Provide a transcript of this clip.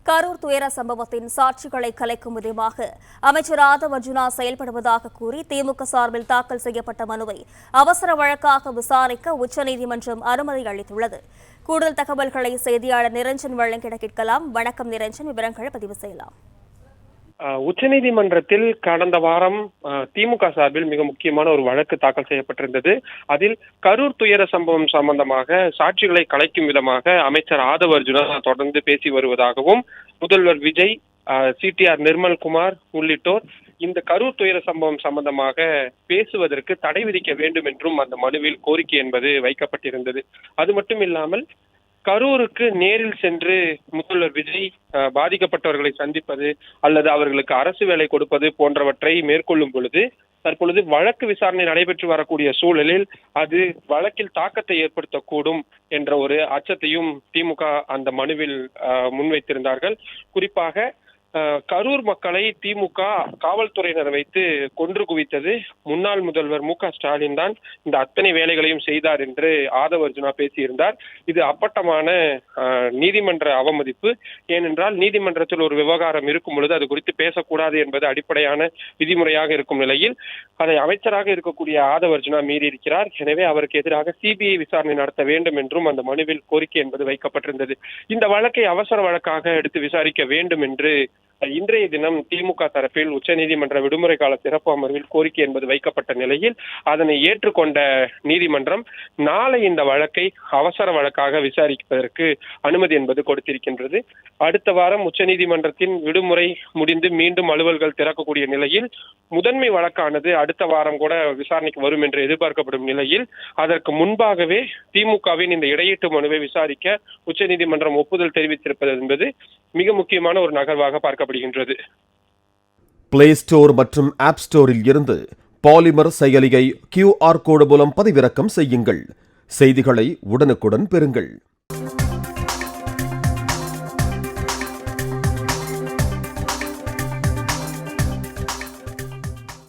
கரூர் துயர சம்பவத்தின் சாட்சிகளை கலைக்கும் விதமாக அமைச்சர் ஆதவ் அர்ஜுனா செயல்படுவதாக கூறி திமுக சார்பில் தாக்கல் செய்யப்பட்ட மனுவை அவசர வழக்காக விசாரிக்க உச்சநீதிமன்றம் அனுமதி அளித்துள்ளது. கூடுதல் தகவல்களை செய்தியாளர் நிரஞ்சன் வழங்கிட கேட்கலாம். வணக்கம் நிரஞ்சன், விவரங்களை பதிவு செய்யலாம். உச்சநீதிமன்றத்தில் கடந்த வாரம் திமுக சார்பில் மிக முக்கியமான ஒரு வழக்கு தாக்கல் செய்யப்பட்டிருந்தது. அதில் கரூர் துயர சம்பவம் சம்பந்தமாக சாட்சிகளை கலைக்கும் விதமாக அமைச்சர் ஆதவ் அர்ஜுனா தொடர்ந்து பேசி வருவதாகவும், முதல்வர் விஜய், CTR நிர்மல்குமார் உள்ளிட்டோர் இந்த கரூர் துயர சம்பவம் சம்பந்தமாக பேசுவதற்கு தடை விதிக்க வேண்டும் என்றும் அந்த மனுவில் கோரிக்கை என்பது வைக்கப்பட்டிருந்தது. அது மட்டும் இல்லாமல் கரூருக்கு நேரில் சென்று முதல்வர் விஜய் பாதிக்கப்பட்டவர்களை சந்திப்பது அல்லது அவர்களுக்கு அரசு வேலை கொடுப்பது போன்றவற்றை மேற்கொள்ளும் பொழுது தற்பொழுது வழக்கு விசாரணை நடைபெற்று வரக்கூடிய சூழலில் அது வழக்கில் தாக்கத்தை ஏற்படுத்தக்கூடும் என்ற ஒரு அச்சத்தையும் திமுக அந்த மனுவில் முன்வைத்திருந்தார்கள். குறிப்பாக கரூர் மக்களை திமுக காவல்துறையினர் வைத்து கொன்று குவித்தது முன்னாள் முதல்வர் MK ஸ்டாலின் தான் இந்த அத்தனை வேலைகளையும் செய்தார் என்று ஆதவ் அர்ஜுனா பேசியிருந்தார். இது அப்பட்டமான நீதிமன்ற அவமதிப்பு. ஏனென்றால் நீதிமன்றத்தில் ஒரு விவகாரம் இருக்கும் பொழுது அது குறித்து பேசக்கூடாது என்பது அடிப்படையான விதிமுறையாக இருக்கும் நிலையில் அதை அமைச்சராக இருக்கக்கூடிய ஆதவ் அர்ஜுனா மீறியிருக்கிறார். எனவே அவருக்கு எதிராக CBI விசாரணை நடத்த வேண்டும் என்றும் அந்த மனுவில் கோரிக்கை என்பது வைக்கப்பட்டிருந்தது. இந்த வழக்கை அவசர வழக்காக எடுத்து விசாரிக்க வேண்டும் என்று இன்றைய தினம் திமுக தரப்பில் உச்சநீதிமன்ற விடுமுறை கால சிறப்பு அமர்வில் கோரிக்கை என்பது வைக்கப்பட்ட நிலையில் அதனை ஏற்றுக்கொண்ட நீதிமன்றம் நாளை இந்த வழக்கை அவசர வழக்காக விசாரிப்பதற்கு அனுமதி என்பது கொடுத்திருக்கின்றது. அடுத்த வாரம் உச்சநீதிமன்றத்தின் விடுமுறை முடிந்து மீண்டும் அலுவல்கள் திறக்கக்கூடிய நிலையில் முதன்மை வழக்கானது அடுத்த வாரம் கூட விசாரணைக்கு வரும் என்று எதிர்பார்க்கப்படும் நிலையில் அதற்கு முன்பாகவே திமுகவின் இந்த இடையீட்டு மனுவை விசாரிக்க உச்சநீதிமன்றம் ஒப்புதல் தெரிவித்திருப்பது என்பது மிக முக்கியமான ஒரு நகர்வாக பார்க்கப்படுகின்றது. பிளே ஸ்டோர் மற்றும் ஆப் ஸ்டோரில் இருந்து பாலிமர் செயலியை QR கோடு மூலம் பதிவிறக்கம் செய்யுங்கள். செய்திகளை உடனுக்குடன் பெறுங்கள்.